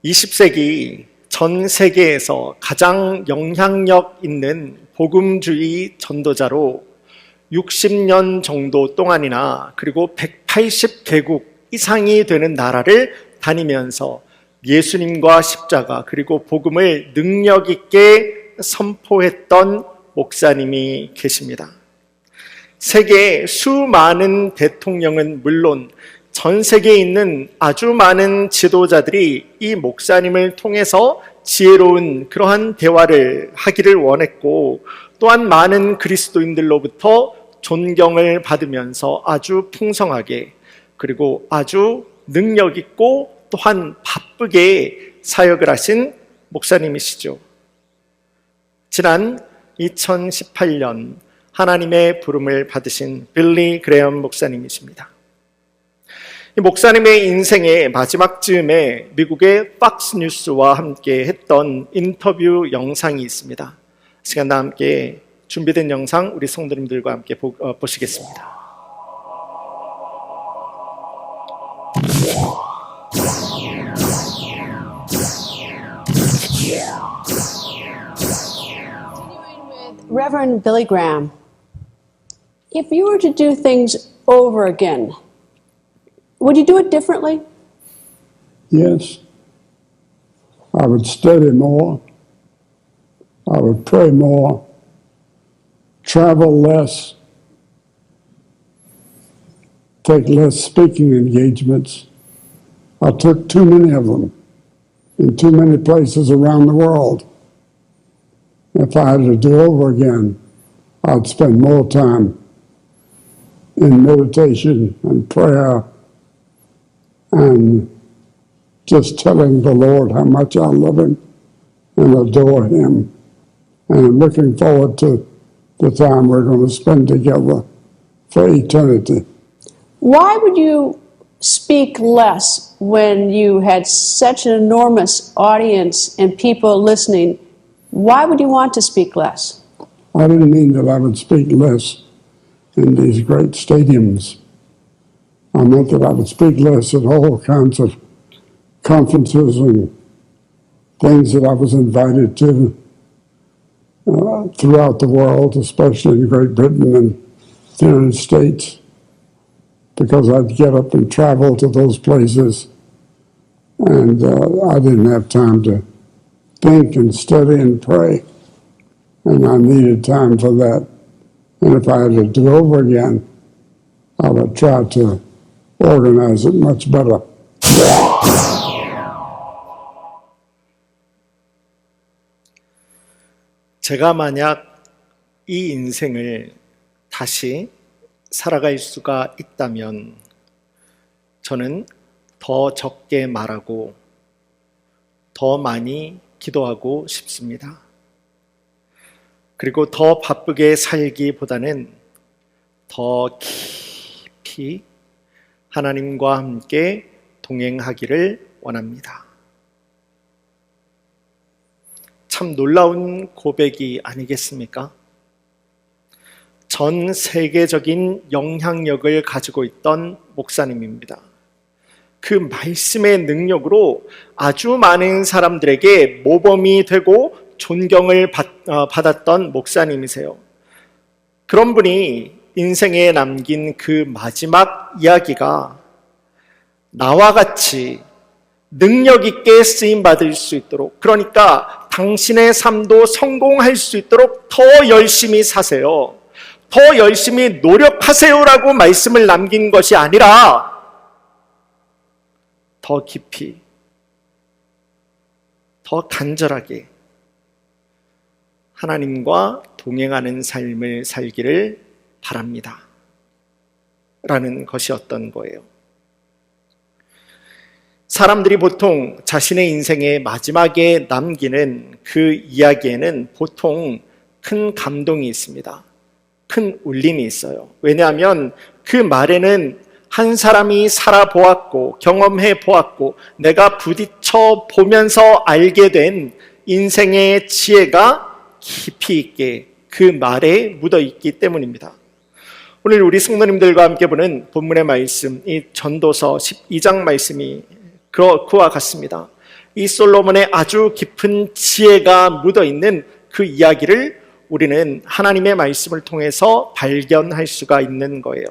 20세기 전 세계에서 가장 영향력 있는 복음주의 전도자로 60년 정도 동안이나 그리고 180개국 이상이 되는 나라를 다니면서 예수님과 십자가 그리고 복음을 능력 있게 선포했던 목사님이 계십니다. 세계의 수많은 대통령은 물론 전 세계에 있는 아주 많은 지도자들이 이 목사님을 통해서 지혜로운 그러한 대화를 하기를 원했고, 또한 많은 그리스도인들로부터 존경을 받으면서 아주 풍성하게 그리고 아주 능력 있고 또한 바쁘게 사역을 하신 목사님이시죠. 지난 2018년 하나님의 부름을 받으신 빌리 그레엄 목사님이십니다. 이 목사님의 인생의 마지막 즈음에 미국의 팍스 뉴스와 함께 했던 인터뷰 영상이 있습니다. 시간 다 함께 준비된 영상 우리 성도님들과 함께 보시겠습니다. Reverend Billy Graham, if you were to do things over again, would you do it differently? Yes. I would study more. I would pray more. Travel less. Take less speaking engagements. I took too many of them in too many places around the world. If I had to do over again, I'd spend more time in meditation and prayer and just telling the Lord how much I love Him and adore Him. And I'm looking forward to the time we're going to spend together for eternity. Why would you speak less when you had such an enormous audience and people listening? Why would you want to speak less? I didn't mean that I would speak less in these great stadiums. I meant that I would speak less at all kinds of conferences and things that I was invited to throughout the world, especially in Great Britain and the United States, because I'd get up and travel to those places, and I didn't have time to think and study and pray, and I needed time for that. And if I had to do over again, I would try to organize it much better. 제가 만약 이 인생을 다시 살아갈 수가 있다면 저는 더 적게 말하고 더 많이 기도하고 싶습니다. 그리고 더 바쁘게 살기보다는 더 깊이 하나님과 함께 동행하기를 원합니다. 참 놀라운 고백이 아니겠습니까? 전 세계적인 영향력을 가지고 있던 목사님입니다. 그 말씀의 능력으로 아주 많은 사람들에게 모범이 되고 존경을 받았던 목사님이세요. 그런 분이 인생에 남긴 그 마지막 이야기가 나와 같이 능력 있게 쓰임 받을 수 있도록, 그러니까 당신의 삶도 성공할 수 있도록 더 열심히 사세요, 더 열심히 노력하세요라고 말씀을 남긴 것이 아니라 더 깊이, 더 간절하게 하나님과 동행하는 삶을 살기를 바랍니다 라는 것이었던 거예요. 사람들이 보통 자신의 인생의 마지막에 남기는 그 이야기에는 보통 큰 감동이 있습니다. 큰 울림이 있어요. 왜냐하면 그 말에는 한 사람이 살아보았고 경험해 보았고 내가 부딪혀 보면서 알게 된 인생의 지혜가 깊이 있게 그 말에 묻어 있기 때문입니다. 오늘 우리 성도님들과 함께 보는 본문의 말씀, 이 전도서 12장 말씀이 그와 같습니다. 이 솔로몬의 아주 깊은 지혜가 묻어있는 그 이야기를 우리는 하나님의 말씀을 통해서 발견할 수가 있는 거예요.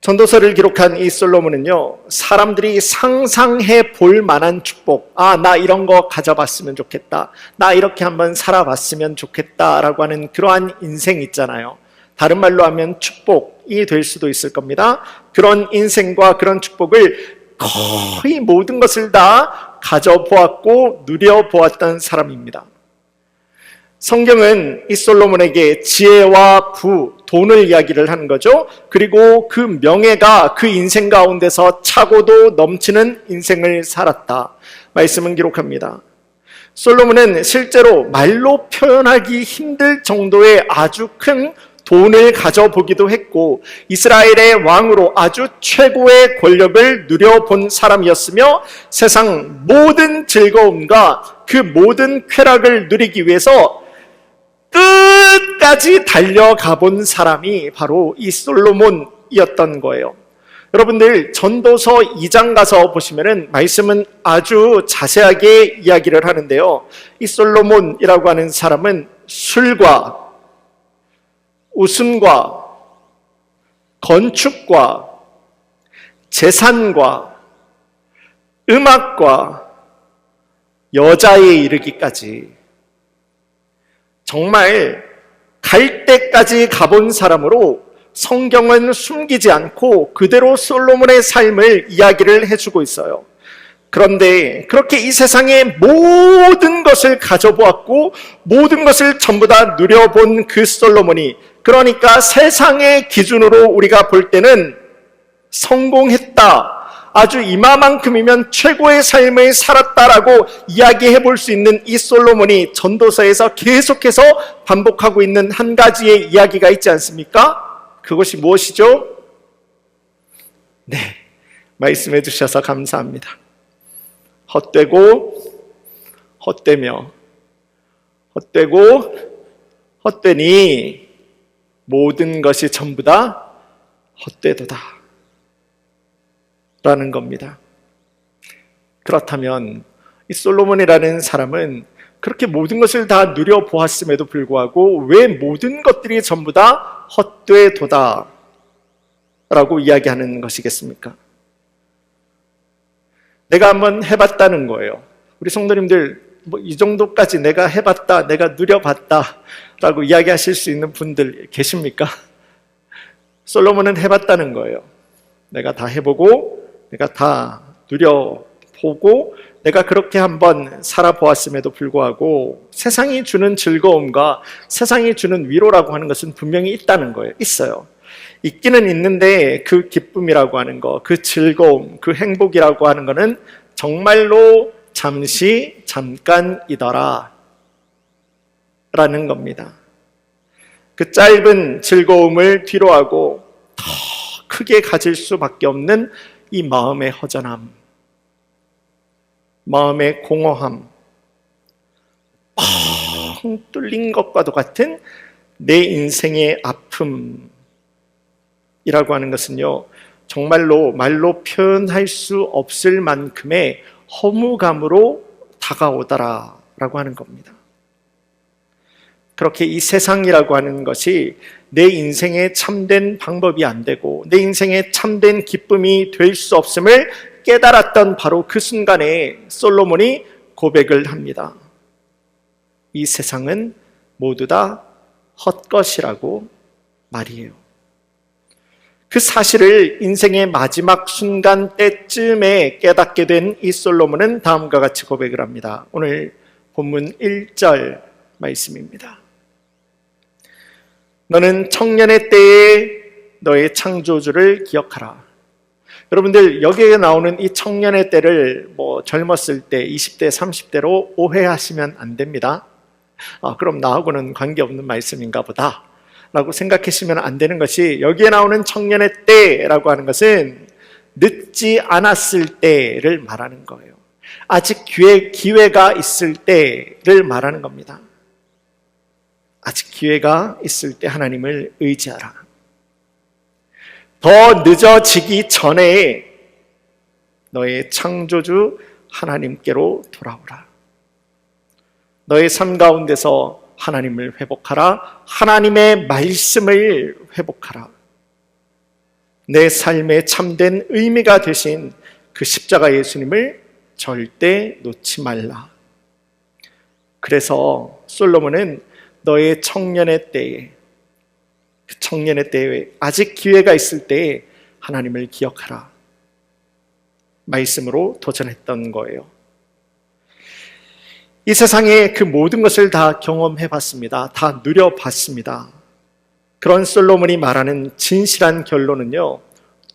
전도서를 기록한 이 솔로몬은요, 사람들이 상상해 볼 만한 축복, 나 이런 거 가져봤으면 좋겠다, 나 이렇게 한번 살아봤으면 좋겠다라고 하는 그러한 인생 있잖아요. 다른 말로 하면 축복이 될 수도 있을 겁니다. 그런 인생과 그런 축복을 거의 모든 것을 다 가져보았고 누려보았던 사람입니다. 성경은 이 솔로몬에게 지혜와 부, 돈을 이야기를 하는 거죠. 그리고 그 명예가 그 인생 가운데서 차고도 넘치는 인생을 살았다. 말씀은 기록합니다. 솔로몬은 실제로 말로 표현하기 힘들 정도의 아주 큰 돈을 가져보기도 했고 이스라엘의 왕으로 아주 최고의 권력을 누려본 사람이었으며 세상 모든 즐거움과 그 모든 쾌락을 누리기 위해서 끝까지 달려가 본 사람이 바로 이 솔로몬이었던 거예요. 여러분들 전도서 2장 가서 보시면은 말씀은 아주 자세하게 이야기를 하는데요. 이 솔로몬이라고 하는 사람은 술과 웃음과 건축과 재산과 음악과 여자에 이르기까지 정말 갈 때까지 가본 사람으로 성경은 숨기지 않고 그대로 솔로몬의 삶을 이야기를 해주고 있어요. 그런데 그렇게 이 세상의 모든 것을 가져보았고 모든 것을 전부 다 누려본 그 솔로몬이, 그러니까 세상의 기준으로 우리가 볼 때는 성공했다, 아주 이마만큼이면 최고의 삶을 살았다라고 이야기해 볼 수 있는 이 솔로몬이 전도서에서 계속해서 반복하고 있는 한 가지의 이야기가 있지 않습니까? 그것이 무엇이죠? 네, 말씀해 주셔서 감사합니다. 헛되고 헛되며 헛되고 헛되니 모든 것이 전부 다 헛되도다 라는 겁니다. 그렇다면 이 솔로몬이라는 사람은 그렇게 모든 것을 다 누려보았음에도 불구하고 왜 모든 것들이 전부 다 헛되도다 라고 이야기하는 것이겠습니까? 내가 한번 해봤다는 거예요. 우리 성도님들 이 정도까지 내가 해봤다, 내가 누려봤다 라고 이야기하실 수 있는 분들 계십니까? 솔로몬은 해봤다는 거예요. 내가 다 해보고 내가 다 누려보고 내가 그렇게 한번 살아보았음에도 불구하고 세상이 주는 즐거움과 세상이 주는 위로라고 하는 것은 분명히 있다는 거예요. 있어요. 있기는 있는데 그 기쁨이라고 하는 거, 그 즐거움, 그 행복이라고 하는 거는 정말로 잠시 잠깐이더라 라는 겁니다. 그 짧은 즐거움을 뒤로하고 더 크게 가질 수밖에 없는 이 마음의 허전함, 마음의 공허함, 뻥 뚫린 것과도 같은 내 인생의 아픔이라고 하는 것은요, 정말로 말로 표현할 수 없을 만큼의 허무감으로 다가오더라라고 하는 겁니다. 그렇게 이 세상이라고 하는 것이 내 인생의 참된 방법이 안 되고 내 인생의 참된 기쁨이 될 수 없음을 깨달았던 바로 그 순간에 솔로몬이 고백을 합니다. 이 세상은 모두 다 헛것이라고 말이에요. 그 사실을 인생의 마지막 순간 때쯤에 깨닫게 된 이 솔로몬은 다음과 같이 고백을 합니다. 오늘 본문 1절 말씀입니다. 너는 청년의 때에 너의 창조주를 기억하라. 여러분들 여기에 나오는 이 청년의 때를 젊었을 때 20대 30대로 오해하시면 안 됩니다. 그럼 나하고는 관계없는 말씀인가 보다 라고 생각하시면 안 되는 것이, 여기에 나오는 청년의 때라고 하는 것은 늦지 않았을 때를 말하는 거예요. 아직 기회가 있을 때를 말하는 겁니다. 아직 기회가 있을 때 하나님을 의지하라. 더 늦어지기 전에 너의 창조주 하나님께로 돌아오라. 너의 삶 가운데서 하나님을 회복하라. 하나님의 말씀을 회복하라. 내 삶의 참된 의미가 되신 그 십자가 예수님을 절대 놓지 말라. 그래서 솔로몬은 너의 청년의 때에, 그 청년의 때에 아직 기회가 있을 때에 하나님을 기억하라 말씀으로 도전했던 거예요. 이 세상의 그 모든 것을 다 경험해 봤습니다. 다 누려봤습니다. 그런 솔로몬이 말하는 진실한 결론은요,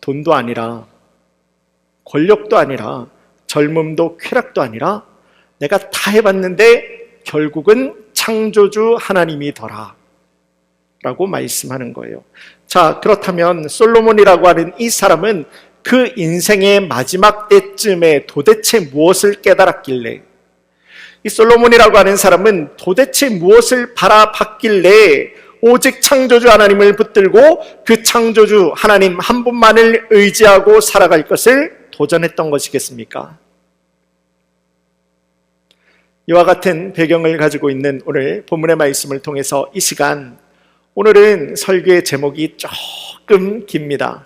돈도 아니라 권력도 아니라 젊음도 쾌락도 아니라 내가 다 해봤는데 결국은 창조주 하나님이더라 라고 말씀하는 거예요. 자, 그렇다면 솔로몬이라고 하는 이 사람은 그 인생의 마지막 때쯤에 도대체 무엇을 깨달았길래, 이 솔로몬이라고 하는 사람은 도대체 무엇을 바라봤길래 오직 창조주 하나님을 붙들고 그 창조주 하나님 한 분만을 의지하고 살아갈 것을 도전했던 것이겠습니까? 이와 같은 배경을 가지고 있는 오늘 본문의 말씀을 통해서 이 시간, 오늘은 설교의 제목이 조금 깁니다.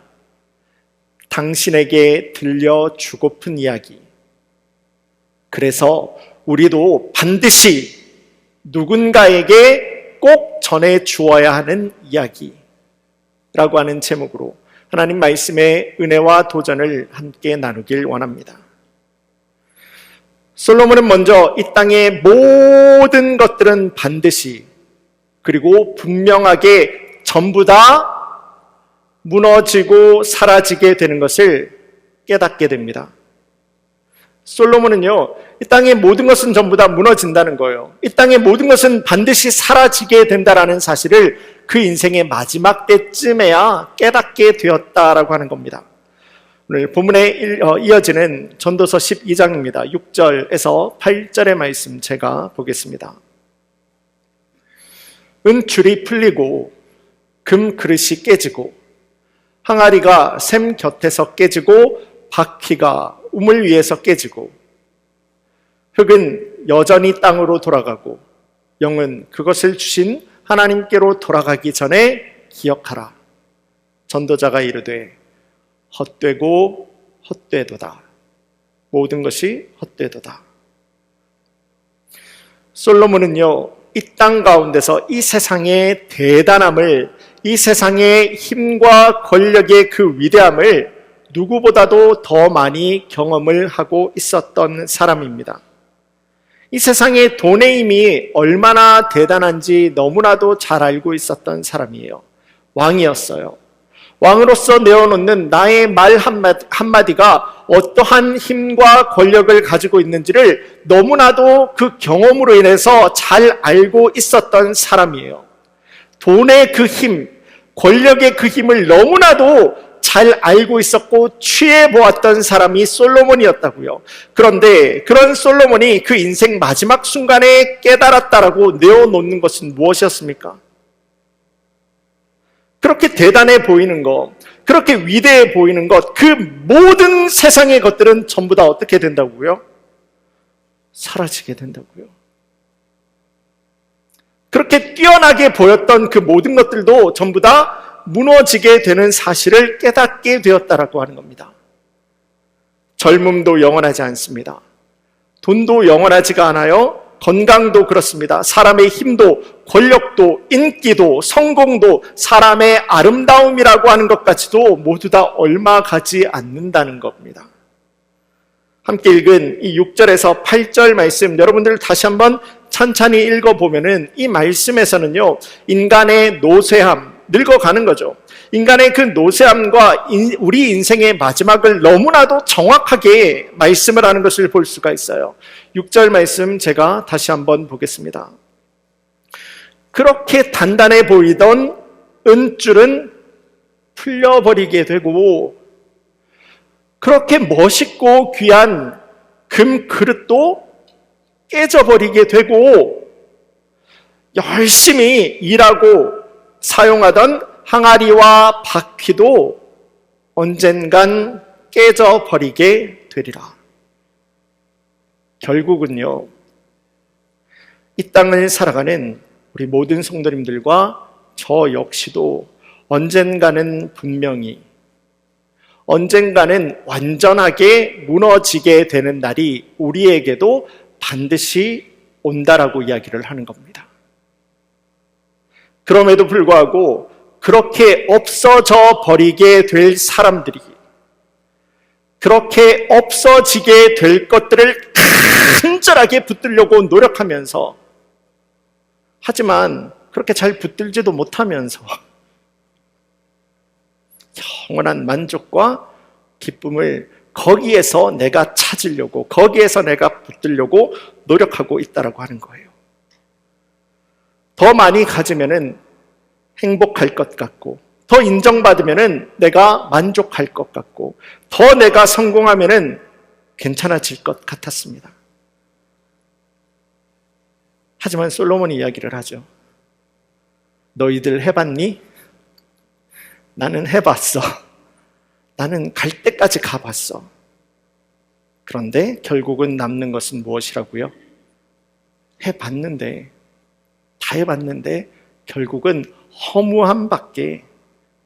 당신에게 들려주고픈 이야기. 그래서 우리도 반드시 누군가에게 꼭 전해주어야 하는 이야기라고 하는 제목으로 하나님 말씀의 은혜와 도전을 함께 나누길 원합니다. 솔로몬은 먼저 이 땅의 모든 것들은 반드시 그리고 분명하게 전부 다 무너지고 사라지게 되는 것을 깨닫게 됩니다. 솔로몬은요, 이 땅의 모든 것은 전부 다 무너진다는 거예요. 이 땅의 모든 것은 반드시 사라지게 된다는 사실을 그 인생의 마지막 때쯤에야 깨닫게 되었다라고 하는 겁니다. 오늘 본문에 이어지는 전도서 12장입니다. 6절에서 8절의 말씀 제가 보겠습니다. 은줄이 풀리고 금 그릇이 깨지고 항아리가 샘 곁에서 깨지고 바퀴가 우물 위에서 깨지고 흙은 여전히 땅으로 돌아가고 영은 그것을 주신 하나님께로 돌아가기 전에 기억하라. 전도자가 이르되 헛되고 헛되도다. 모든 것이 헛되도다. 솔로몬은요, 이 땅 가운데서 이 세상의 대단함을, 이 세상의 힘과 권력의 그 위대함을 누구보다도 더 많이 경험을 하고 있었던 사람입니다. 이 세상의 돈의 힘이 얼마나 대단한지 너무나도 잘 알고 있었던 사람이에요. 왕이었어요. 왕으로서 내어놓는 나의 말 한마디가 어떠한 힘과 권력을 가지고 있는지를 너무나도 그 경험으로 인해서 잘 알고 있었던 사람이에요. 돈의 그 힘, 권력의 그 힘을 너무나도 잘 알고 있었고 취해보았던 사람이 솔로몬이었다고요. 그런데 그런 솔로몬이 그 인생 마지막 순간에 깨달았다라고 내어놓는 것은 무엇이었습니까? 그렇게 대단해 보이는 것, 그렇게 위대해 보이는 것, 그 모든 세상의 것들은 전부 다 어떻게 된다고요? 사라지게 된다고요. 그렇게 뛰어나게 보였던 그 모든 것들도 전부 다 무너지게 되는 사실을 깨닫게 되었다라고 하는 겁니다. 젊음도 영원하지 않습니다. 돈도 영원하지가 않아요. 건강도 그렇습니다. 사람의 힘도, 권력도, 인기도, 성공도, 사람의 아름다움이라고 하는 것까지도 모두 다 얼마 가지 않는다는 겁니다. 함께 읽은 이 6절에서 8절 말씀 여러분들 다시 한번 천천히 읽어보면은 이 말씀에서는요, 인간의 노쇠함, 늙어가는 거죠. 인간의 그 노쇠함과 우리 인생의 마지막을 너무나도 정확하게 말씀을 하는 것을 볼 수가 있어요. 6절 말씀 제가 다시 한번 보겠습니다. 그렇게 단단해 보이던 은줄은 풀려버리게 되고 그렇게 멋있고 귀한 금 그릇도 깨져버리게 되고 열심히 일하고 사용하던 항아리와 바퀴도 언젠간 깨져버리게 되리라. 결국은요, 이 땅을 살아가는 우리 모든 성도님들과 저 역시도 언젠가는 분명히, 언젠가는 완전하게 무너지게 되는 날이 우리에게도 반드시 온다라고 이야기를 하는 겁니다. 그럼에도 불구하고 그렇게 없어져 버리게 될 사람들이, 그렇게 없어지게 될 것들을 간절하게 붙들려고 노력하면서, 하지만 그렇게 잘 붙들지도 못하면서 영원한 만족과 기쁨을 거기에서 내가 찾으려고, 거기에서 내가 붙들려고 노력하고 있다라고 하는 거예요. 더 많이 가지면은 행복할 것 같고, 더 인정받으면은 내가 만족할 것 같고, 더 내가 성공하면은 괜찮아질 것 같았습니다. 하지만 솔로몬이 이야기를 하죠. 너희들 해봤니? 나는 해봤어. 나는 갈 때까지 가봤어. 그런데 결국은 남는 것은 무엇이라고요? 해봤는데, 다 해봤는데 결국은 허무함밖에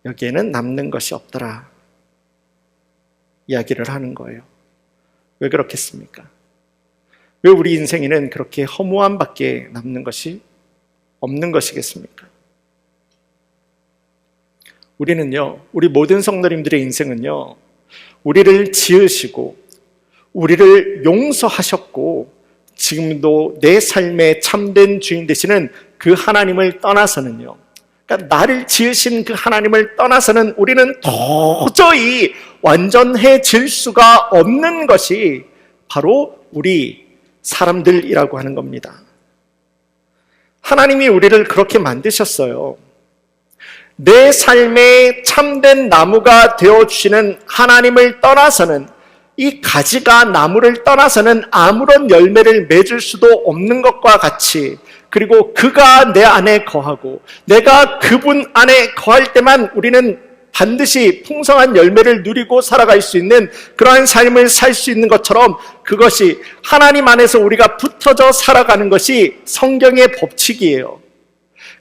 여기에는 남는 것이 없더라 이야기를 하는 거예요. 왜 그렇겠습니까? 왜 우리 인생에는 그렇게 허무함밖에 남는 것이 없는 것이겠습니까? 우리는요, 우리 모든 성도님들의 인생은요, 우리를 지으시고 우리를 용서하셨고 지금도 내 삶의 참된 주인 되시는 그 하나님을 떠나서는요, 그러니까 나를 지으신 그 하나님을 떠나서는 우리는 도저히 완전해질 수가 없는 것이 바로 우리 사람들이라고 하는 겁니다. 하나님이 우리를 그렇게 만드셨어요. 내 삶의 참된 나무가 되어주시는 하나님을 떠나서는, 이 가지가 나무를 떠나서는 아무런 열매를 맺을 수도 없는 것과 같이, 그리고 그가 내 안에 거하고 내가 그분 안에 거할 때만 우리는 반드시 풍성한 열매를 누리고 살아갈 수 있는 그러한 삶을 살 수 있는 것처럼, 그것이 하나님 안에서 우리가 붙어져 살아가는 것이 성경의 법칙이에요.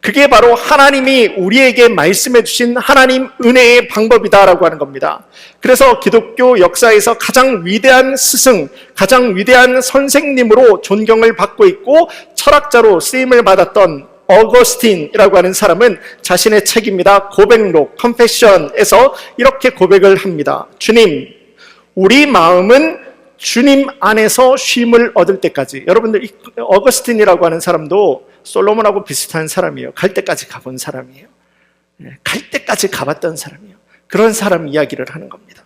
그게 바로 하나님이 우리에게 말씀해 주신 하나님 은혜의 방법이다라고 하는 겁니다. 그래서 기독교 역사에서 가장 위대한 스승, 가장 위대한 선생님으로 존경을 받고 있고 철학자로 쓰임을 받았던 어거스틴이라고 하는 사람은 자신의 책입니다. 고백록, 컨페션에서 이렇게 고백을 합니다. 주님, 우리 마음은 주님 안에서 쉼을 얻을 때까지. 여러분들, 어거스틴이라고 하는 사람도 솔로몬하고 비슷한 사람이에요. 갈 때까지 가본 사람이에요. 갈 때까지 가봤던 사람이에요. 그런 사람 이야기를 하는 겁니다.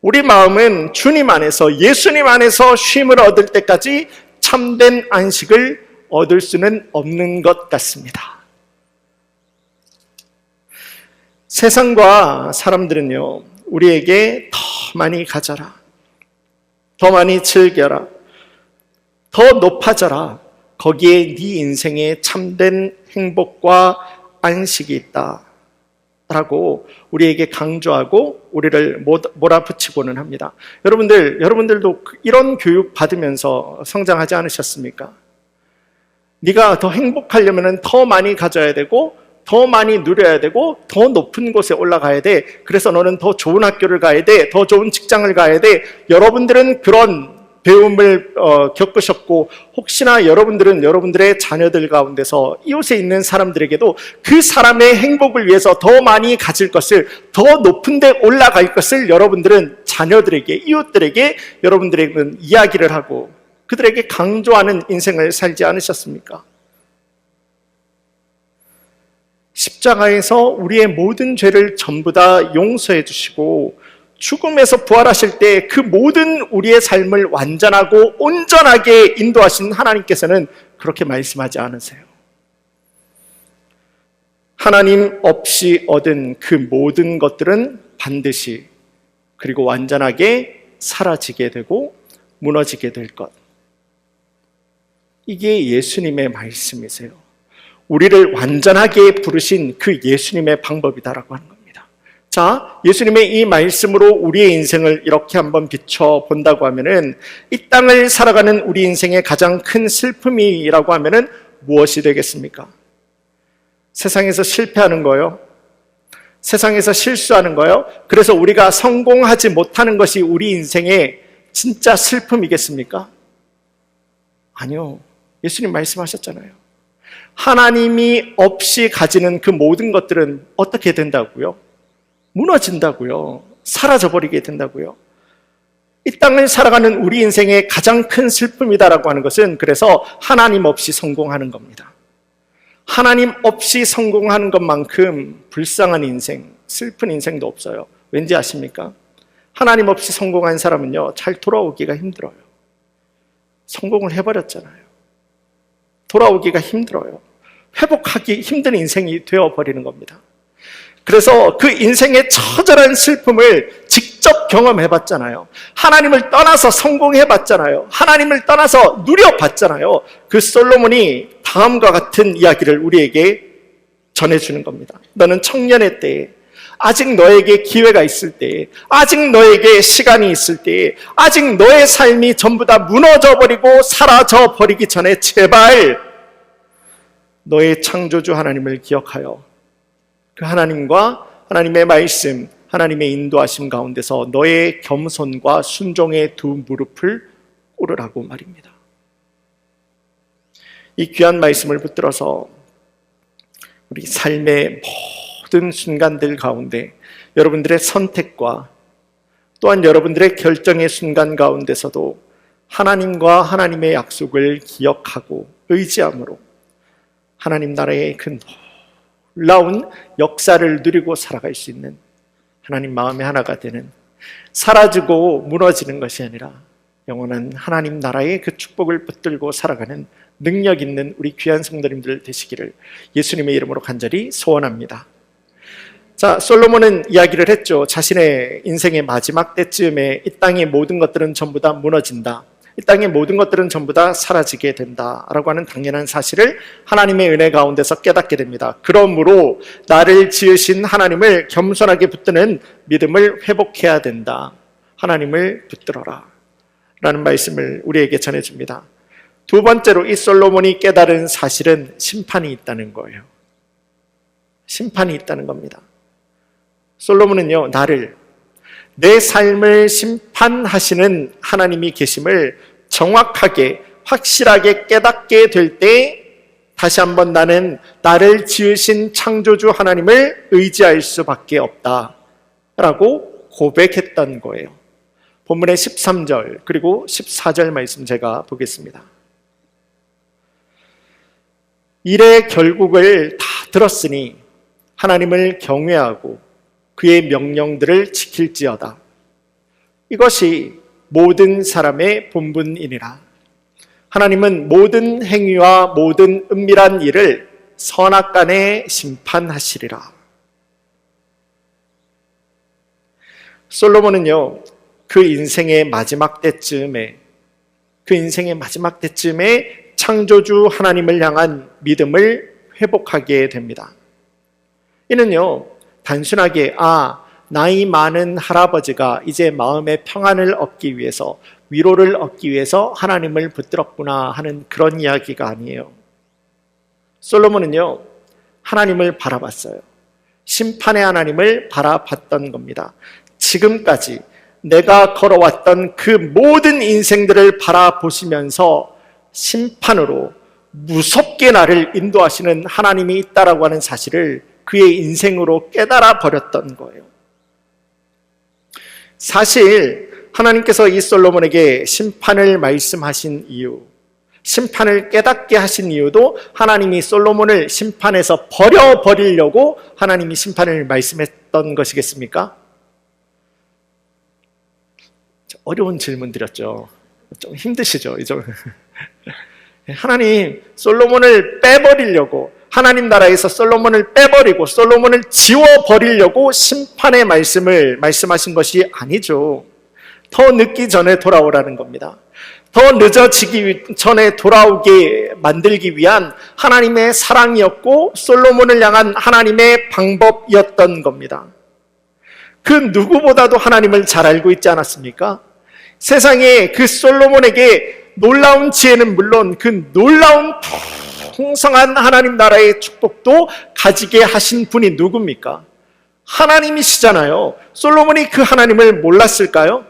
우리 마음은 주님 안에서, 예수님 안에서 쉼을 얻을 때까지 참된 안식을 얻을 수는 없는 것 같습니다. 세상과 사람들은요, 우리에게 더 많이 가져라, 더 많이 즐겨라, 더 높아져라, 거기에 네 인생에 참된 행복과 안식이 있다 라고 우리에게 강조하고 우리를 몰아붙이고는 합니다. 여러분들도 이런 교육 받으면서 성장하지 않으셨습니까? 네가 더 행복하려면 더 많이 가져야 되고, 더 많이 누려야 되고, 더 높은 곳에 올라가야 돼. 그래서 너는 더 좋은 학교를 가야 돼. 더 좋은 직장을 가야 돼. 여러분들은 그런 배움을 겪으셨고, 혹시나 여러분들은 여러분들의 자녀들 가운데서 이웃에 있는 사람들에게도 그 사람의 행복을 위해서 더 많이 가질 것을, 더 높은 데 올라갈 것을 여러분들은 자녀들에게, 이웃들에게 여러분들에게는 이야기를 하고 그들에게 강조하는 인생을 살지 않으셨습니까? 십자가에서 우리의 모든 죄를 전부 다 용서해 주시고 죽음에서 부활하실 때 그 모든 우리의 삶을 완전하고 온전하게 인도하신 하나님께서는 그렇게 말씀하지 않으세요. 하나님 없이 얻은 그 모든 것들은 반드시, 그리고 완전하게 사라지게 되고 무너지게 될 것. 이게 예수님의 말씀이세요. 우리를 완전하게 부르신 그 예수님의 방법이다라고 하는 겁니다. 자, 예수님의 이 말씀으로 우리의 인생을 이렇게 한번 비춰본다고 하면은 이 땅을 살아가는 우리 인생의 가장 큰 슬픔이라고 하면은 무엇이 되겠습니까? 세상에서 실패하는 거요? 세상에서 실수하는 거요? 그래서 우리가 성공하지 못하는 것이 우리 인생의 진짜 슬픔이겠습니까? 아니요. 예수님 말씀하셨잖아요. 하나님이 없이 가지는 그 모든 것들은 어떻게 된다고요? 무너진다고요. 사라져버리게 된다고요. 이 땅을 살아가는 우리 인생의 가장 큰 슬픔이다라고 하는 것은 그래서 하나님 없이 성공하는 겁니다. 하나님 없이 성공하는 것만큼 불쌍한 인생, 슬픈 인생도 없어요. 왠지 아십니까? 하나님 없이 성공한 사람은요, 잘 돌아오기가 힘들어요. 성공을 해버렸잖아요. 돌아오기가 힘들어요. 회복하기 힘든 인생이 되어버리는 겁니다. 그래서 그 인생의 처절한 슬픔을 직접 경험해봤잖아요. 하나님을 떠나서 성공해봤잖아요. 하나님을 떠나서 누려봤잖아요. 그 솔로몬이 다음과 같은 이야기를 우리에게 전해주는 겁니다. 너는 청년의 때에, 아직 너에게 기회가 있을 때에, 아직 너에게 시간이 있을 때에, 아직 너의 삶이 전부 다 무너져버리고 사라져버리기 전에 제발 너의 창조주 하나님을 기억하여 그 하나님과 하나님의 말씀, 하나님의 인도하심 가운데서 너의 겸손과 순종의 두 무릎을 꿇으라고 말입니다. 이 귀한 말씀을 붙들어서 우리 삶의 모든 순간들 가운데 여러분들의 선택과 또한 여러분들의 결정의 순간 가운데서도 하나님과 하나님의 약속을 기억하고 의지함으로 하나님 나라의 그 놀라운 역사를 누리고 살아갈 수 있는 하나님 마음의 하나가 되는, 사라지고 무너지는 것이 아니라 영원한 하나님 나라의 그 축복을 붙들고 살아가는 능력 있는 우리 귀한 성도님들 되시기를 예수님의 이름으로 간절히 소원합니다. 자, 솔로몬은 이야기를 했죠. 자신의 인생의 마지막 때쯤에 이 땅의 모든 것들은 전부 다 무너진다, 이 땅의 모든 것들은 전부 다 사라지게 된다라고 하는 당연한 사실을 하나님의 은혜 가운데서 깨닫게 됩니다. 그러므로 나를 지으신 하나님을 겸손하게 붙드는 믿음을 회복해야 된다. 하나님을 붙들어라 라는 말씀을 우리에게 전해줍니다. 두 번째로 이 솔로몬이 깨달은 사실은 심판이 있다는 거예요. 심판이 있다는 겁니다. 솔로몬은요, 내 삶을 심판하시는 하나님이 계심을 정확하게 확실하게 깨닫게 될 때 다시 한번 나는 나를 지으신 창조주 하나님을 의지할 수밖에 없다라고 고백했던 거예요. 본문의 13절 그리고 14절 말씀 제가 보겠습니다. 일의 결국을 다 들었으니 하나님을 경외하고 그의 명령들을 지킬지어다. 이것이 모든 사람의 본분이니라. 하나님은 모든 행위와 모든 은밀한 일을 선악간에 심판하시리라. 솔로몬은요, 그 인생의 마지막 때쯤에 창조주 하나님을 향한 믿음을 회복하게 됩니다. 이는요, 단순하게 나이 많은 할아버지가 이제 마음의 평안을 얻기 위해서, 위로를 얻기 위해서 하나님을 붙들었구나 하는 그런 이야기가 아니에요. 솔로몬은요, 하나님을 바라봤어요. 심판의 하나님을 바라봤던 겁니다. 지금까지 내가 걸어왔던 그 모든 인생들을 바라보시면서 심판으로 무섭게 나를 인도하시는 하나님이 있다라고 하는 사실을 그의 인생으로 깨달아 버렸던 거예요. 사실 하나님께서 이 솔로몬에게 심판을 말씀하신 이유, 심판을 깨닫게 하신 이유도 하나님이 솔로몬을 심판에서 버려버리려고 하나님이 심판을 말씀했던 것이겠습니까? 어려운 질문 드렸죠. 좀 힘드시죠? 하나님 솔로몬을 빼버리려고, 하나님 나라에서 솔로몬을 빼버리고 솔로몬을 지워버리려고 심판의 말씀을 말씀하신 것이 아니죠. 더 늦기 전에 돌아오라는 겁니다. 더 늦어지기 전에 돌아오게 만들기 위한 하나님의 사랑이었고 솔로몬을 향한 하나님의 방법이었던 겁니다. 그 누구보다도 하나님을 잘 알고 있지 않았습니까? 세상에 그 솔로몬에게 놀라운 지혜는 물론 그 놀라운 풍성한 하나님 나라의 축복도 가지게 하신 분이 누굽니까? 하나님이시잖아요. 솔로몬이 그 하나님을 몰랐을까요?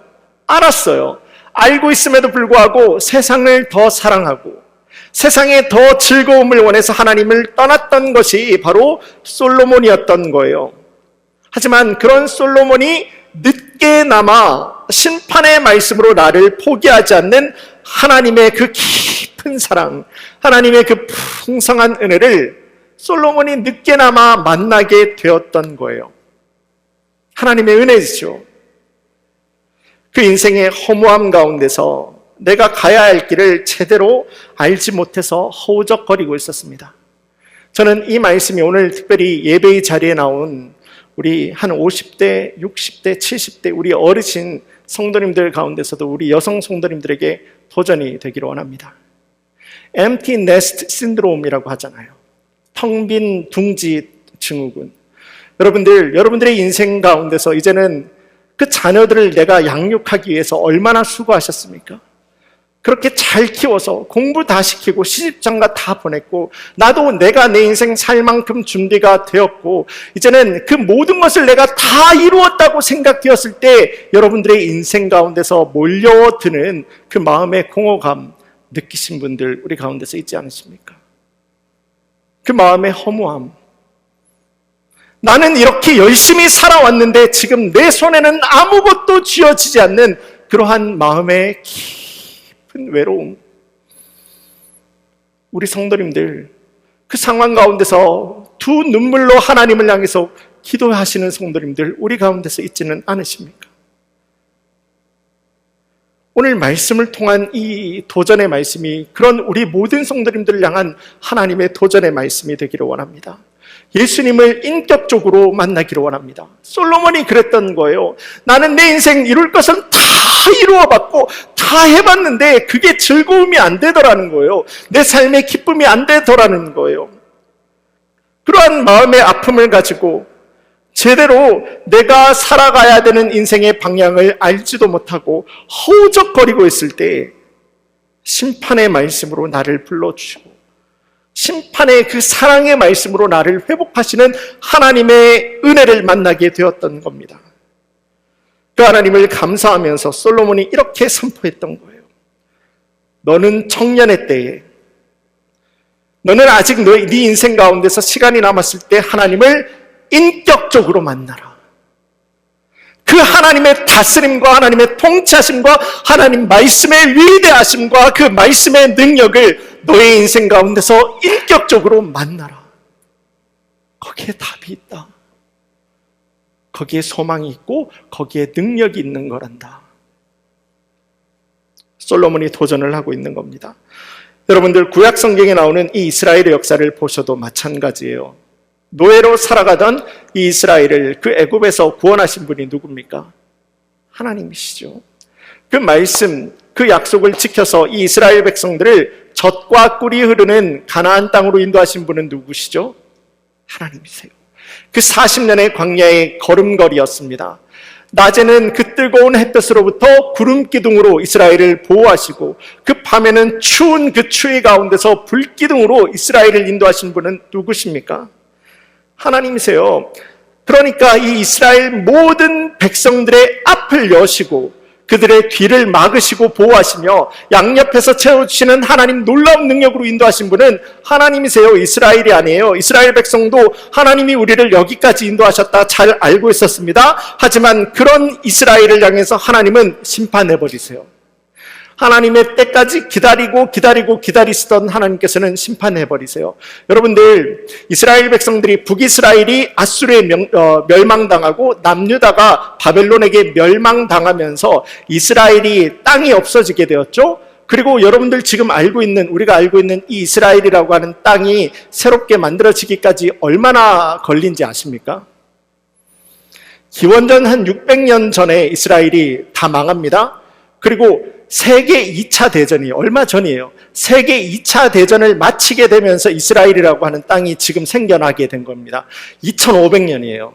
알았어요. 알고 있음에도 불구하고 세상을 더 사랑하고 세상에 더 즐거움을 원해서 하나님을 떠났던 것이 바로 솔로몬이었던 거예요. 하지만 그런 솔로몬이 늦게나마 심판의 말씀으로 나를 포기하지 않는 하나님의 그 깊은 사랑, 하나님의 그 풍성한 은혜를 솔로몬이 늦게나마 만나게 되었던 거예요. 하나님의 은혜죠. 그 인생의 허무함 가운데서 내가 가야 할 길을 제대로 알지 못해서 허우적거리고 있었습니다. 저는 이 말씀이 오늘 특별히 예배의 자리에 나온 우리 한 50대, 60대, 70대 우리 어르신 성도님들 가운데서도 우리 여성 성도님들에게 도전이 되기를 원합니다. empty nest syndrome이라고 하잖아요. 텅 빈 둥지 증후군. 여러분들의 인생 가운데서 이제는 그 자녀들을 내가 양육하기 위해서 얼마나 수고하셨습니까? 그렇게 잘 키워서 공부 다 시키고 시집장가 다 보냈고 나도 내가 내 인생 살 만큼 준비가 되었고 이제는 그 모든 것을 내가 다 이루었다고 생각되었을 때 여러분들의 인생 가운데서 몰려드는 그 마음의 공허감 느끼신 분들 우리 가운데서 있지 않으십니까? 그 마음의 허무함. 나는 이렇게 열심히 살아왔는데 지금 내 손에는 아무것도 쥐어지지 않는 그러한 마음의 깊은 외로움. 우리 성도님들 그 상황 가운데서 두 눈물로 하나님을 향해서 기도하시는 성도님들 우리 가운데서 있지는 않으십니까? 오늘 말씀을 통한 이 도전의 말씀이 그런 우리 모든 성도님들을 향한 하나님의 도전의 말씀이 되기를 원합니다. 예수님을 인격적으로 만나기를 원합니다. 솔로몬이 그랬던 거예요. 나는 내 인생 이룰 것은 다 이루어봤고 다 해봤는데 그게 즐거움이 안 되더라는 거예요. 내 삶의 기쁨이 안 되더라는 거예요. 그러한 마음의 아픔을 가지고 제대로 내가 살아가야 되는 인생의 방향을 알지도 못하고 허우적거리고 있을 때 심판의 말씀으로 나를 불러주시고 심판의 그 사랑의 말씀으로 나를 회복하시는 하나님의 은혜를 만나게 되었던 겁니다. 그 하나님을 감사하면서 솔로몬이 이렇게 선포했던 거예요. 너는 청년의 때에 너는 아직 네 인생 가운데서 시간이 남았을 때 하나님을 인격적으로 만나라. 그 하나님의 다스림과 하나님의 통치하심과 하나님 말씀의 위대하심과 그 말씀의 능력을 너의 인생 가운데서 인격적으로 만나라. 거기에 답이 있다. 거기에 소망이 있고 거기에 능력이 있는 거란다. 솔로몬이 도전을 하고 있는 겁니다. 여러분들 구약 성경에 나오는 이 이스라엘의 역사를 보셔도 마찬가지예요. 노예로 살아가던 이 이스라엘을 그 애굽에서 구원하신 분이 누굽니까? 하나님이시죠. 그 말씀, 그 약속을 지켜서 이 이스라엘 백성들을 젖과 꿀이 흐르는 가나안 땅으로 인도하신 분은 누구시죠? 하나님이세요. 그 40년의 광야의 걸음걸이였습니다. 낮에는 그 뜨거운 햇볕으로부터 구름 기둥으로 이스라엘을 보호하시고 그 밤에는 추운 그 추위 가운데서 불 기둥으로 이스라엘을 인도하신 분은 누구십니까? 하나님이세요. 그러니까 이 이스라엘 모든 백성들의 앞을 여시고 그들의 뒤를 막으시고 보호하시며 양옆에서 채워주시는 하나님 놀라운 능력으로 인도하신 분은 하나님이세요. 이스라엘이 아니에요. 이스라엘 백성도 하나님이 우리를 여기까지 인도하셨다 잘 알고 있었습니다. 하지만 그런 이스라엘을 향해서 하나님은 심판해버리세요. 하나님의 때까지 기다리시던 하나님께서는 심판해버리세요. 여러분들, 이스라엘 백성들이 북이스라엘이 아수르에 멸망당하고 남유다가 바벨론에게 멸망당하면서 이스라엘이 땅이 없어지게 되었죠. 그리고 여러분들 지금 우리가 알고 있는 이 이스라엘이라고 하는 땅이 새롭게 만들어지기까지 얼마나 걸린지 아십니까? 기원전 한 600년 전에 이스라엘이 다 망합니다. 그리고 세계 2차 대전이 얼마 전이에요. 세계 2차 대전을 마치게 되면서 이스라엘이라고 하는 땅이 지금 생겨나게 된 겁니다. 2500년이에요.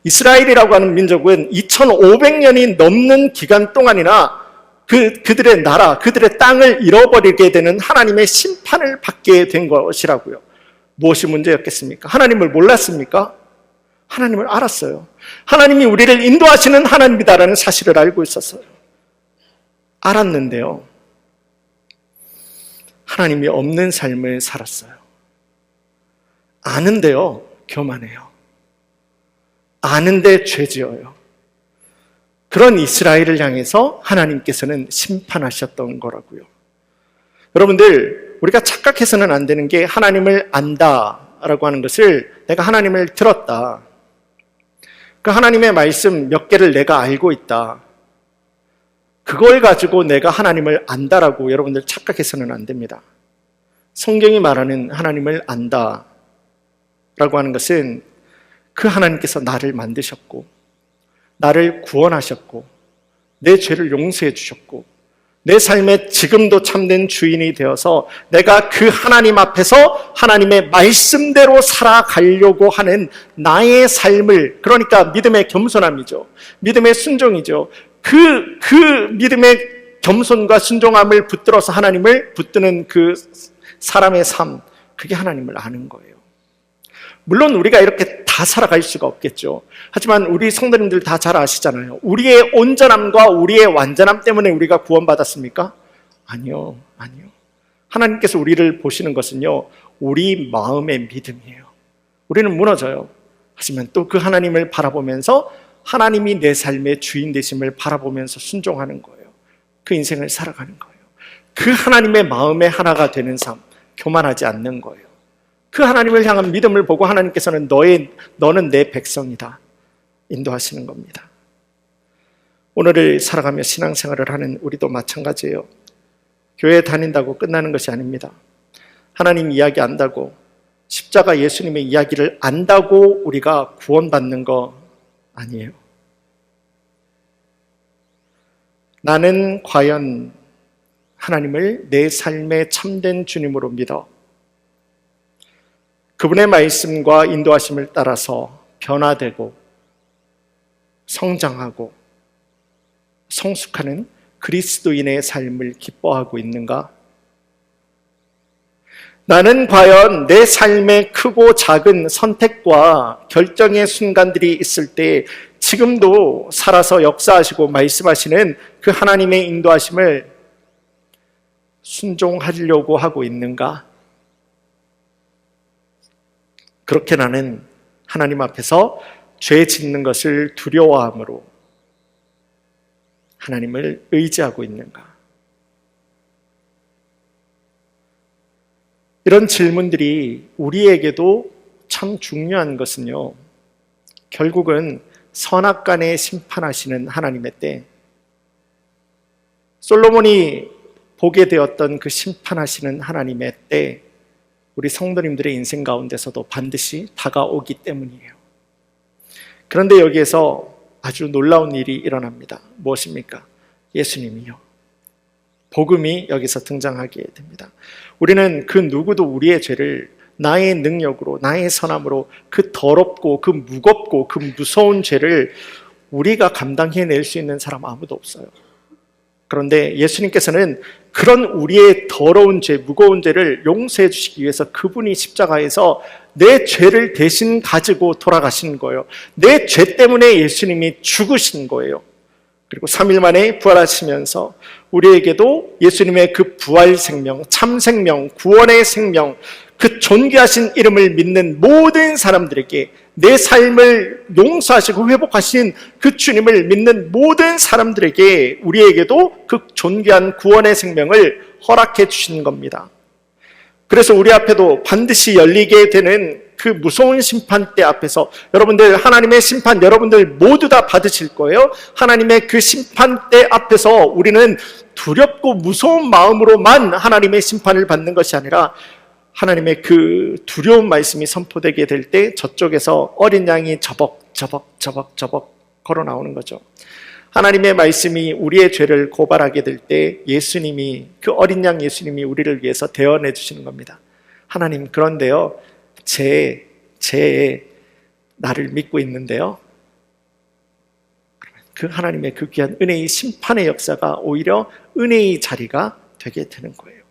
이스라엘이라고 하는 민족은 2500년이 넘는 기간 동안이나 그들의 나라, 그들의 땅을 잃어버리게 되는 하나님의 심판을 받게 된 것이라고요. 무엇이 문제였겠습니까? 하나님을 몰랐습니까? 하나님을 알았어요. 하나님이 우리를 인도하시는 하나님이다라는 사실을 알고 있었어요. 알았는데요, 하나님이 없는 삶을 살았어요. 아는데요, 교만해요. 아는데 죄지어요. 그런 이스라엘을 향해서 하나님께서는 심판하셨던 거라고요. 여러분들, 우리가 착각해서는 안 되는 게 하나님을 안다라고 하는 것을 내가 하나님을 들었다, 그 하나님의 말씀 몇 개를 내가 알고 있다, 그걸 가지고 내가 하나님을 안다라고 여러분들 착각해서는 안 됩니다. 성경이 말하는 하나님을 안다라고 하는 것은 그 하나님께서 나를 만드셨고 나를 구원하셨고 내 죄를 용서해 주셨고 내 삶에 지금도 참된 주인이 되어서 내가 그 하나님 앞에서 하나님의 말씀대로 살아가려고 하는 나의 삶을, 그러니까 믿음의 겸손함이죠. 믿음의 순종이죠. 그 믿음의 겸손과 순종함을 붙들어서 하나님을 붙드는 그 사람의 삶, 그게 하나님을 아는 거예요. 물론 우리가 이렇게 다 살아갈 수가 없겠죠. 하지만 우리 성도님들 다 잘 아시잖아요. 우리의 온전함과 우리의 완전함 때문에 우리가 구원받았습니까? 아니요. 하나님께서 우리를 보시는 것은요, 우리 마음의 믿음이에요. 우리는 무너져요. 하지만 또 그 하나님을 바라보면서 하나님이 내 삶의 주인 되심을 바라보면서 순종하는 거예요. 그 인생을 살아가는 거예요. 그 하나님의 마음의 하나가 되는 삶, 교만하지 않는 거예요. 그 하나님을 향한 믿음을 보고 하나님께서는 너는 내 백성이다 인도하시는 겁니다. 오늘을 살아가며 신앙생활을 하는 우리도 마찬가지예요. 교회 다닌다고 끝나는 것이 아닙니다. 하나님 이야기 안다고, 십자가 예수님의 이야기를 안다고 우리가 구원받는 거 아니에요. 나는 과연 하나님을 내 삶의 참된 주님으로 믿어 그분의 말씀과 인도하심을 따라서 변화되고 성장하고 성숙하는 그리스도인의 삶을 기뻐하고 있는가? 나는 과연 내 삶의 크고 작은 선택과 결정의 순간들이 있을 때 지금도 살아서 역사하시고 말씀하시는 그 하나님의 인도하심을 순종하려고 하고 있는가? 그렇게 나는 하나님 앞에서 죄 짓는 것을 두려워함으로 하나님을 의지하고 있는가? 이런 질문들이 우리에게도 참 중요한 것은요, 결국은 선악간에 심판하시는 하나님의 때, 솔로몬이 보게 되었던 그 심판하시는 하나님의 때, 우리 성도님들의 인생 가운데서도 반드시 다가오기 때문이에요. 그런데 여기에서 아주 놀라운 일이 일어납니다. 무엇입니까? 예수님이요. 복음이 여기서 등장하게 됩니다. 우리는 그 누구도 우리의 죄를 나의 능력으로, 나의 선함으로 그 더럽고 그 무겁고 그 무서운 죄를 우리가 감당해낼 수 있는 사람 아무도 없어요. 그런데 예수님께서는 그런 우리의 더러운 죄, 무거운 죄를 용서해 주시기 위해서 그분이 십자가에서 내 죄를 대신 가지고 돌아가신 거예요. 내 죄 때문에 예수님이 죽으신 거예요. 그리고 3일 만에 부활하시면서 우리에게도 예수님의 그 부활 생명, 참 생명, 구원의 생명, 그 존귀하신 이름을 믿는 모든 사람들에게, 내 삶을 용서하시고 회복하신 그 주님을 믿는 모든 사람들에게 우리에게도 그 존귀한 구원의 생명을 허락해 주신 겁니다. 그래서 우리 앞에도 반드시 열리게 되는 그 무서운 심판대 앞에서, 여러분들 하나님의 심판 여러분들 모두 다 받으실 거예요. 하나님의 그 심판대 앞에서 우리는 두렵고 무서운 마음으로만 하나님의 심판을 받는 것이 아니라, 하나님의 그 두려운 말씀이 선포되게 될 때 저쪽에서 어린 양이 저벅 걸어 나오는 거죠. 하나님의 말씀이 우리의 죄를 고발하게 될 때 예수님이, 그 어린 양 예수님이 우리를 위해서 대언해 주시는 겁니다. 하나님, 그런데요, 제 나를 믿고 있는데요, 그 하나님의 그 귀한 은혜의 심판의 역사가 오히려 은혜의 자리가 되게 되는 거예요.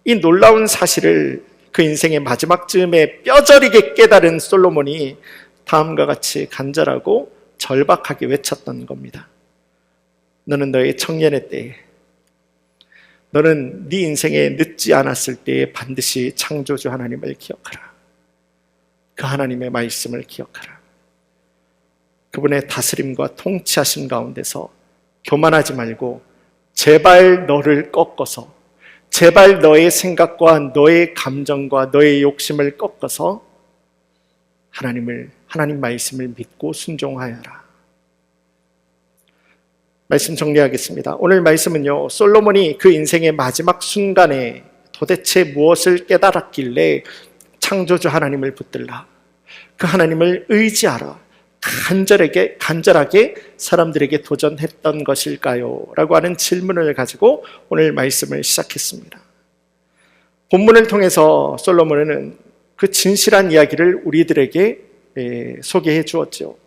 이 놀라운 사실을 그 인생의 마지막 즈음에 뼈저리게 깨달은 솔로몬이 다음과 같이 간절하고 절박하게 외쳤던 겁니다. 너는 너의 청년의 때에, 너는 네 인생에 늦지 않았을 때에 반드시 창조주 하나님을 기억하라. 그 하나님의 말씀을 기억하라. 그분의 다스림과 통치하심 가운데서 교만하지 말고 제발 너를 꺾어서, 제발 너의 생각과 너의 감정과 너의 욕심을 꺾어서 하나님 말씀을 믿고 순종하여라. 말씀 정리하겠습니다. 오늘 말씀은요, 솔로몬이 그 인생의 마지막 순간에 도대체 무엇을 깨달았길래 창조주 하나님을 붙들라, 그 하나님을 의지하라, 간절하게 사람들에게 도전했던 것일까요? 라고 하는 질문을 가지고 오늘 말씀을 시작했습니다. 본문을 통해서 솔로몬은 그 진실한 이야기를 우리들에게 소개해 주었죠.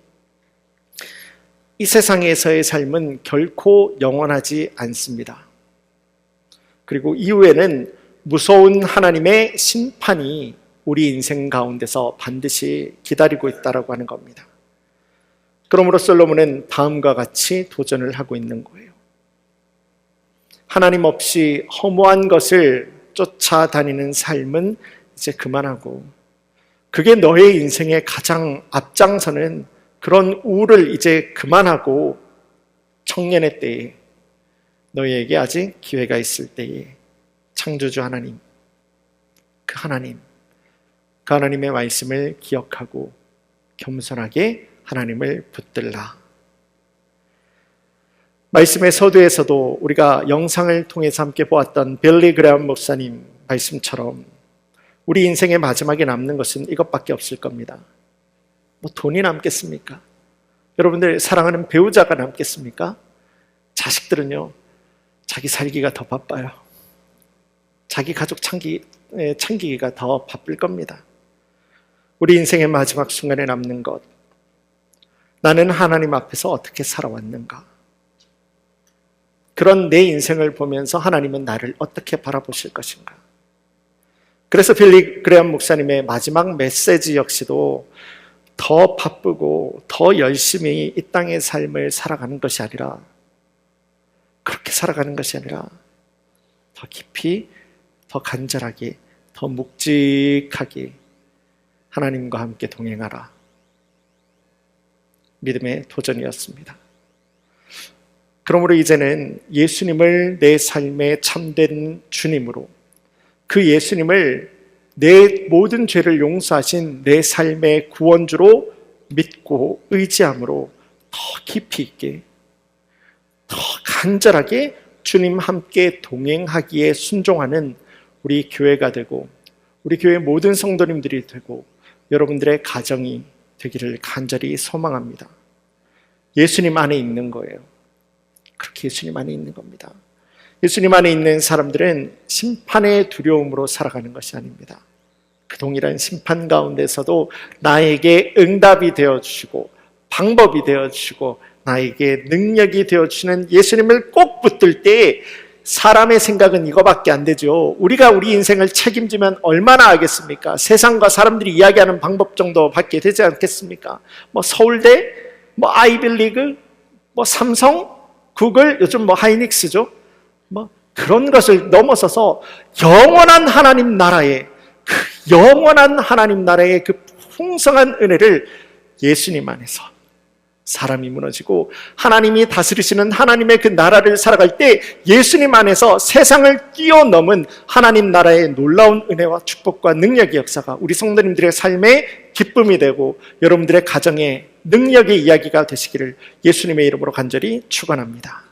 이 세상에서의 삶은 결코 영원하지 않습니다. 그리고 이후에는 무서운 하나님의 심판이 우리 인생 가운데서 반드시 기다리고 있다고 하는 겁니다. 그러므로 솔로몬은 다음과 같이 도전을 하고 있는 거예요. 하나님 없이 허무한 것을 쫓아다니는 삶은 이제 그만하고, 그게 너의 인생의 가장 앞장서는 그런 우를 이제 그만하고, 청년의 때에, 너희에게 아직 기회가 있을 때에 창조주 하나님, 그 하나님의 말씀을 기억하고 겸손하게 하나님을 붙들라. 말씀의 서두에서도 우리가 영상을 통해서 함께 보았던 빌리 그레엄 목사님 말씀처럼 우리 인생의 마지막에 남는 것은 이것밖에 없을 겁니다. 뭐 돈이 남겠습니까? 여러분들 사랑하는 배우자가 남겠습니까? 자식들은요, 자기 살기가 더 바빠요. 자기 가족 챙기기가 더 바쁠 겁니다. 우리 인생의 마지막 순간에 남는 것, 나는 하나님 앞에서 어떻게 살아왔는가? 그런 내 인생을 보면서 하나님은 나를 어떻게 바라보실 것인가? 그래서 빌리 그레엄 목사님의 마지막 메시지 역시도 더 바쁘고 더 열심히 이 땅의 삶을 살아가는 것이 아니라, 그렇게 살아가는 것이 아니라 더 깊이, 더 간절하게, 더 묵직하게 하나님과 함께 동행하라. 믿음의 도전이었습니다. 그러므로 이제는 예수님을 내 삶의 참된 주님으로, 그 예수님을 내 모든 죄를 용서하신 내 삶의 구원주로 믿고 의지함으로 더 깊이 있게, 더 간절하게 주님 함께 동행하기에 순종하는 우리 교회가 되고, 우리 교회 모든 성도님들이 되고, 여러분들의 가정이 되기를 간절히 소망합니다. 예수님 안에 있는 거예요. 그렇게 예수님 안에 있는 겁니다. 예수님 안에 있는 사람들은 심판의 두려움으로 살아가는 것이 아닙니다. 그 동일한 심판 가운데서도 나에게 응답이 되어주시고 방법이 되어주시고 나에게 능력이 되어주시는 예수님을 꼭 붙들 때 사람의 생각은 이거밖에 안 되죠. 우리가 우리 인생을 책임지면 얼마나 하겠습니까? 세상과 사람들이 이야기하는 방법 정도밖에 되지 않겠습니까? 뭐 서울대, 뭐 아이빌리그, 뭐 삼성, 구글, 요즘 뭐 하이닉스죠. 뭐 그런 것을 넘어서서 영원한 하나님 나라의 그 풍성한 은혜를 예수님 안에서 사람이 무너지고 하나님이 다스리시는 하나님의 그 나라를 살아갈 때 예수님 안에서 세상을 뛰어넘은 하나님 나라의 놀라운 은혜와 축복과 능력의 역사가 우리 성도님들의 삶의 기쁨이 되고 여러분들의 가정의 능력의 이야기가 되시기를 예수님의 이름으로 간절히 축원합니다.